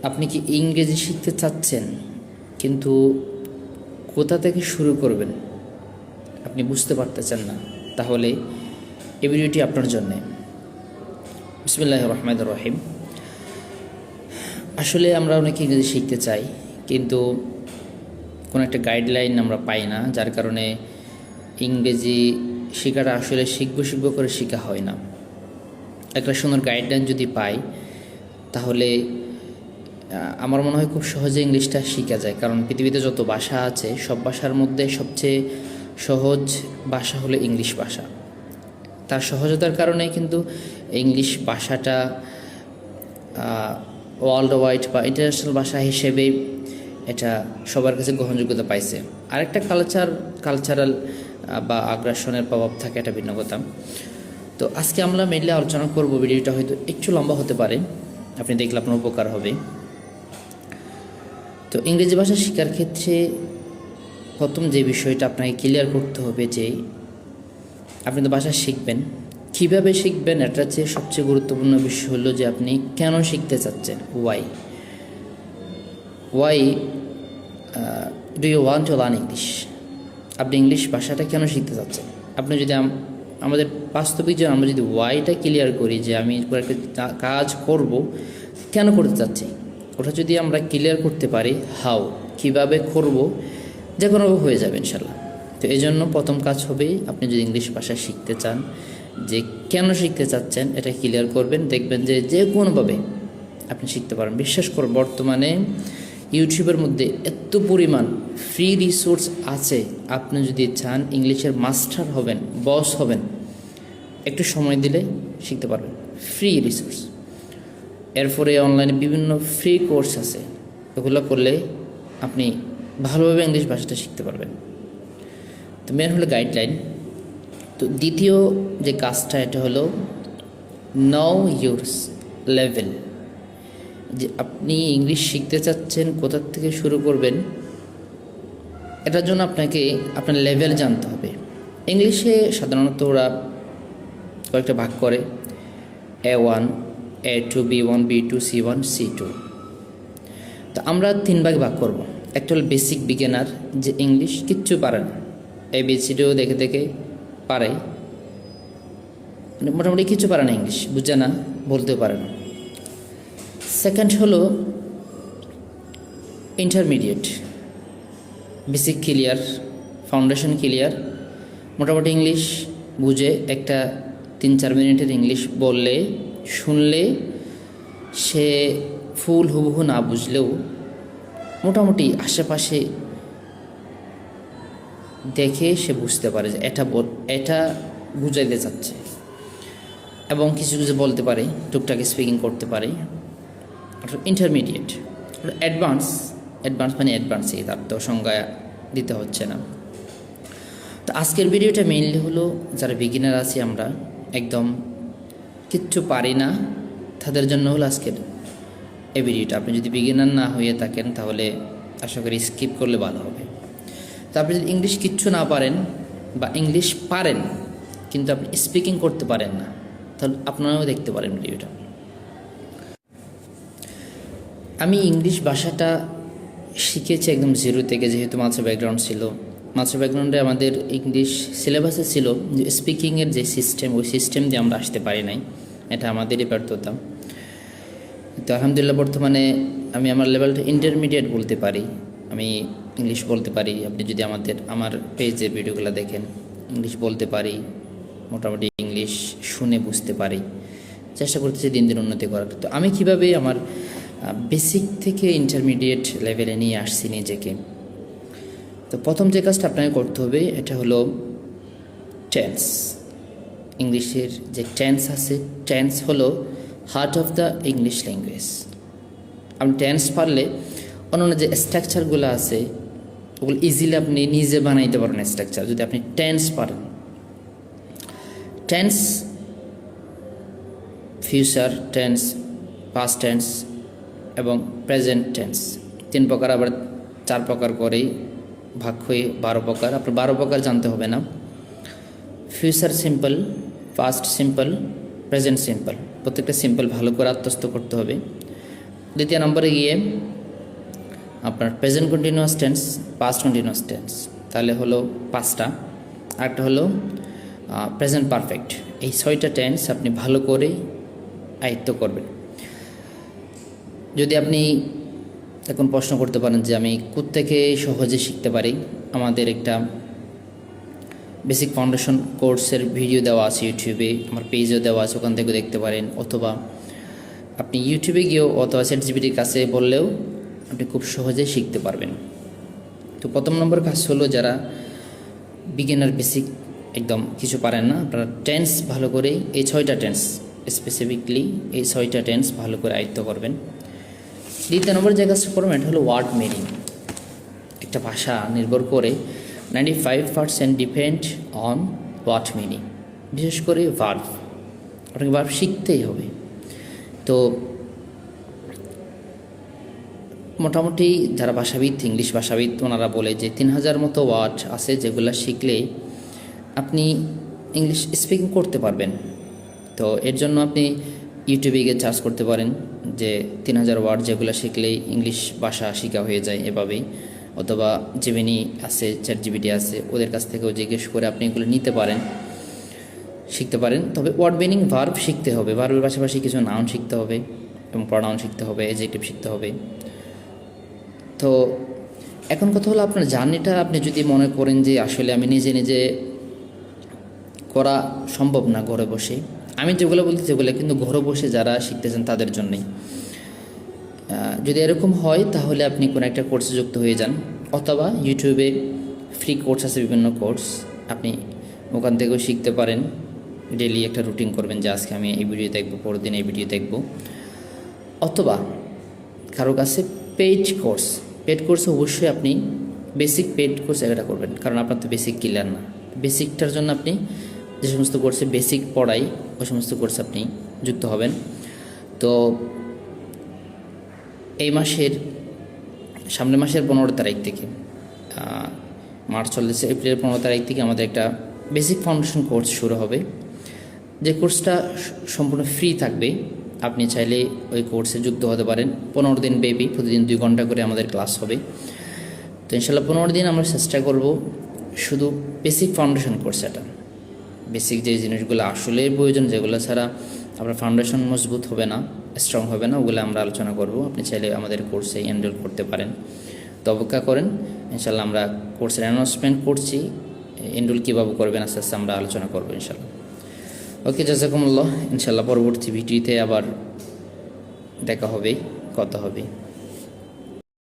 আপনি কি ইংরেজি শিখতে চাচ্ছেন, কিন্তু কোথা থেকে শুরু করবেন আপনি বুঝতে পারতেছেন না? তাহলে এই ভিডিওটি আপনার জন্যে। বিসমিল্লাহির রহমানির রহিম। আসলে আমরা অনেকে ইংরেজি শিখতে চাই, কিন্তু কোনো একটা গাইডলাইন আমরা পাই না, যার কারণে ইংরেজি শেখাটা আসলে শিখবো করে শেখা হয় না। একটা সুন্দর গাইডলাইন যদি পাই তাহলে আমার মনে হয় খুব সহজে ইংলিশটা শেখা যায়। কারণ পৃথিবীতে যত ভাষা আছে সব ভাষার মধ্যে সবচেয়ে সহজ ভাষা হলো ইংলিশ ভাষা। তার সহজতার কারণে কিন্তু ইংলিশ ভাষাটা ওয়ার্ল্ড ওয়াইড বা ইন্টারন্যাশনাল ভাষা হিসেবে এটা সবার কাছে গ্রহণযোগ্যতা পাইছে। আরেকটা কালচারাল বা আগ্রাসনের প্রভাব থাকে, এটা ভিন্ন কথা। তো আজকে আমরা মেনলি আলোচনা করব, ভিডিওটা হয়তো একটু লম্বা হতে পারে, আপনি দেখলে আপনার উপকার হবে। তো ইংরেজি ভাষা শেখার ক্ষেত্রে প্রথম যে বিষয়টা আপনাকে ক্লিয়ার করতে হবে যে আপনি তো ভাষা শিখবেন, কীভাবে শিখবেন এটার চেয়ে সবচেয়ে গুরুত্বপূর্ণ বিষয় হলো যে আপনি কেন শিখতে চাচ্ছেন। Why do you want to learn English? আপনি ইংলিশ ভাষাটা কেন শিখতে চাচ্ছেন? আপনি যদি আমাদের বাস্তবিক যে আমরা যদি ওয়াইটা ক্লিয়ার করি যে আমি একটা কাজ করব, কেন করতে চাচ্ছি, ওটা যদি আমরা ক্লিয়ার করতে পারি, হাউ কীভাবে করব, যে কোনোভাবে হয়ে যাবে ইনশাল্লাহ। তো এই জন্য প্রথম কাজ হবে, আপনি যদি ইংলিশ ভাষা শিখতে চান, যে কেন শিখতে চাচ্ছেন এটা ক্লিয়ার করবেন, দেখবেন যে যে কোনোভাবে আপনি শিখতে পারেন। বিশ্বাস করুন, বর্তমানে ইউটিউবের মধ্যে এত পরিমাণ ফ্রি রিসোর্স আছে, আপনি যদি চান ইংলিশের মাস্টার হবেন, বস হবেন, একটু সময় দিলে শিখতে পারবেন। ফ্রি রিসোর্স, এরপরে অনলাইনে বিভিন্ন ফ্রি কোর্স আছে, এগুলো করলে আপনি ভালোভাবে ইংলিশ ভাষাটা শিখতে পারবেন। তো মেন হলো গাইডলাইন। তো দ্বিতীয় যে কাজটা, এটা হলো নো ইউরস লেভেল। যে আপনি ইংলিশ শিখতে চাচ্ছেন, কোথা থেকে শুরু করবেন, এটার জন্য আপনাকে আপনার লেভেল জানতে হবে। ইংলিশে সাধারণত ওরা কয়েকটা ভাগ করে, A1, A2, B1, B2, C1, C2। তো আমরা 3 ভাগে ভাগ করব। একটা হলো বেসিক বিগিনার, যে ইংলিশ কিচ্ছু পারে না, ABCDও দেখে দেখে পারে, মোটামুটি কিছু পারে না, ইংলিশ বুঝে না, বলতেও পারে না। সেকেন্ড হলো intermediate, basic clear, foundation clear, মোটামুটি ইংলিশ বুঝে, একটা 3-4 মিনিটের ইংলিশ বললে শুনলে সে ফুল হুবহু না বুঝলেও মোটামুটি আশেপাশে দেখে সে বুঝতে পারে যে এটা বুঝাইতে চাচ্ছে, এবং কিছু কিছু বলতে পারে, টুকটাক স্পিকিং করতে পারে। ইন্টারমিডিয়েট। অ্যাডভান্স মানে অ্যাডভান্সই, তার তো সংজ্ঞা দিতে হচ্ছে না। তো আজকের ভিডিওটা মেইনলি হলো যারা বিগিনার আছি, আমরা একদম কিচ্ছু পারি না, তাদের জন্য হলো আজকের এই ভিডিওটা। আপনি যদি বিগিনার না হয়ে থাকেন তাহলে আশা করি স্কিপ করলে ভালো হবে। তো আপনি যদি ইংলিশ কিচ্ছু না পারেন, বা ইংলিশ পারেন কিন্তু আপনি স্পিকিং করতে পারেন না, তাহলে আপনারাও দেখতে পারেন ভিডিওটা। আমি ইংলিশ ভাষাটা শিখেছি একদম জিরো থেকে, যেহেতু মাস্টার ব্যাকগ্রাউন্ড ছিল। মাস্টার ব্যাকগ্রাউন্ডে আমাদের ইংলিশ সিলেবাসে ছিল যে স্পিকিংয়ের যে সিস্টেম, ওই সিস্টেম দিয়ে আমরা আসতে পারি নাই, এটা আমাদেরই ব্যর্থতা। তো আলহামদুলিল্লাহ বর্তমানে আমি আমার লেভেলটা ইন্টারমিডিয়েট বলতে পারি, আমি ইংলিশ বলতে পারি। আপনি যদি আমার পেজের ভিডিওগুলো দেখেন, ইংলিশ বলতে পারি, মোটামুটি ইংলিশ শুনে বুঝতে পারি, চেষ্টা করতেছি দিন দিন উন্নতি করার। তো আমি কীভাবে আমার বেসিক থেকে ইন্টারমিডিয়েট লেভেলে নিয়ে আসছি নিজেকে। তো প্রথম যে কাজটা আপনাকে করতে হবে, এটা হলো টেন্স। ইংলিশের যে টেন্স আছে, টেন্স হলো heart of the English language. আপনি টেন্স পারলে অন্যান্য যে স্ট্রাকচারগুলো আছে ওগুলো ইজিলি আপনি নিজে বানাইতে পারেন স্ট্রাকচার, যদি আপনি টেন্স পারেন। Tense, future tense, past tense এবং প্রেজেন্ট টেন্স, 3 প্রকার, আবার 4 প্রকার করেই ভাগ হয়ে 12 প্রকার। আপনার 12 প্রকার জানতে হবে না। Future simple, past simple, present simple, প্রত্যেকটা সিম্পল ভালো করে আত্মস্থ করতে হবে। দ্বিতীয় নম্বরে গিয়ে আপনার present continuous tense, past continuous tense, তাহলে হলো 5টা। আরেকটা হলো প্রেজেন্ট পারফেক্ট। এই 6টা টেন্স আপনি ভালো করে আয়ত্ত করবেন। যদি আপনি এখন প্রশ্ন করতে পারেন যে আমি কোত্থেকে সহজে শিখতে পারি, আমাদের একটা বেসিক ফাউন্ডেশন কোর্সের ভিডিও দেওয়া আছে ইউটিউবে, আমার পেজও দেওয়া আছে, ওখান থেকে দেখতে পারেন। অথবা আপনি ইউটিউবে গিয়েও অথবা চ্যাটজিপিটির কাছে বললেও আপনি খুব সহজে শিখতে পারবেন। তো প্রথম নম্বর কাজ হলো যারা বিগিনার বেসিক একদম কিছু পারেন না, আপনারা টেন্স ভালো করে এই 6টা টেন্স, স্পেসিফিকলি এই 6টা টেন্স ভালো করে আয়ত্ত করবেন। দ্বিতীয় নম্বর যে কাজটা করবেন এটা হলো ওয়ার্ড মিনিং। একটা ভাষা নির্ভর করে 95% ডিপেন্ড অন ওয়ার্ড মিনিং, বিশেষ করে ভার্ব। আপনাকে ভার্ব শিখতেই হবে। তো মোটামুটি যারা ভাষাবিদ, ইংলিশ ভাষাবিদ, ওনারা বলে যে 3000 মতো ওয়ার্ড আছে যেগুলো শিখলে আপনি ইংলিশ স্পিকিং করতে পারবেন। তো এর জন্য আপনি ইউটিউবে গিয়ে সার্চ করতে পারেন যে 3000 ওয়ার্ড যেগুলো শিখলেই ইংলিশ ভাষা শেখা হয়ে যায় এভাবেই। অথবা জেমিনি আছে, চ্যাটজিপিটি আছে, ওদের কাছ থেকেও জিজ্ঞেস করে আপনি এগুলো নিতে পারেন, শিখতে পারেন। তবে ওয়ার্ড মিনিং ভার্ব শিখতে হবে, ভার্বের পাশাপাশি কিছু নাউন শিখতে হবে এবং প্রনাউন শিখতে হবে, অ্যাডজেক্টিভ শিখতে হবে। তো এখন কথা হলো আপনার জার্নিটা আপনি যদি মনে করেন যে আসলে আমি নিজে নিজে করা সম্ভব না ঘরে বসে, আমি যেগুলো বলতে যেগুলো কিন্তু ঘরে বসে যারা শিখতেছেন তাদের জন্যই। যদি এরকম হয় তাহলে আপনি কোনো একটা কোর্সে যুক্ত হয়ে যান, অথবা ইউটিউবে ফ্রি কোর্স আছে, বিভিন্ন কোর্স, আপনি ওখান থেকেও শিখতে পারেন। ডেইলি একটা রুটিন করবেন যে আজকে আমি এই ভিডিও দেখব, পরের দিন এই ভিডিও দেখব। অথবা কারো কাছে পেইড কোর্সে অবশ্যই আপনি বেসিক পেইড কোর্স একটা করবেন, কারণ আপনার তো বেসিক ক্লিয়ার না। বেসিকটার জন্য আপনি যে সমস্ত কোর্সে বেসিক পড়াই ওই সমস্ত কোর্সে আপনি যুক্ত হবেন। তো এই মাসের সামনের মাসের 15 তারিখ থেকে, মার্চ চলতেছে, এপ্রিলের 15 তারিখ থেকে আমাদের একটা বেসিক ফাউন্ডেশন কোর্স শুরু হবে, যে কোর্সটা সম্পূর্ণ ফ্রি থাকবে। আপনি চাইলে ওই কোর্সে যুক্ত হতে পারেন। 15 দিন ব্যাপী, প্রতিদিন 2 ঘন্টা করে আমাদের ক্লাস হবে। তো ইনশাল্লাহ 15 দিন আমরা চেষ্টা করব শুধু বেসিক ফাউন্ডেশন কোর্স, এটা বেসিক যে জিনিসগুলো আসলে প্রয়োজন, যেগুলো ছাড়া আপনার ফাউন্ডেশন মজবুত হবে না, স্ট্রং হবে না, ওগুলো আমরা আলোচনা করব। আপনি চাইলে আমাদের কোর্সে এনরোল করতে পারেন। তো অপেক্ষা করেন, ইনশাল্লাহ আমরা কোর্সের অ্যানাউন্সমেন্ট করছি, এনরোল কীভাবে করবেন আস্তে আস্তে আমরা আলোচনা করবো ইনশাল্লাহ। ওকে, জাযাকুমুল্লাহ। ইনশাল্লাহ পরবর্তী ভিডিওতে আবার দেখা হবে, কথা হবে।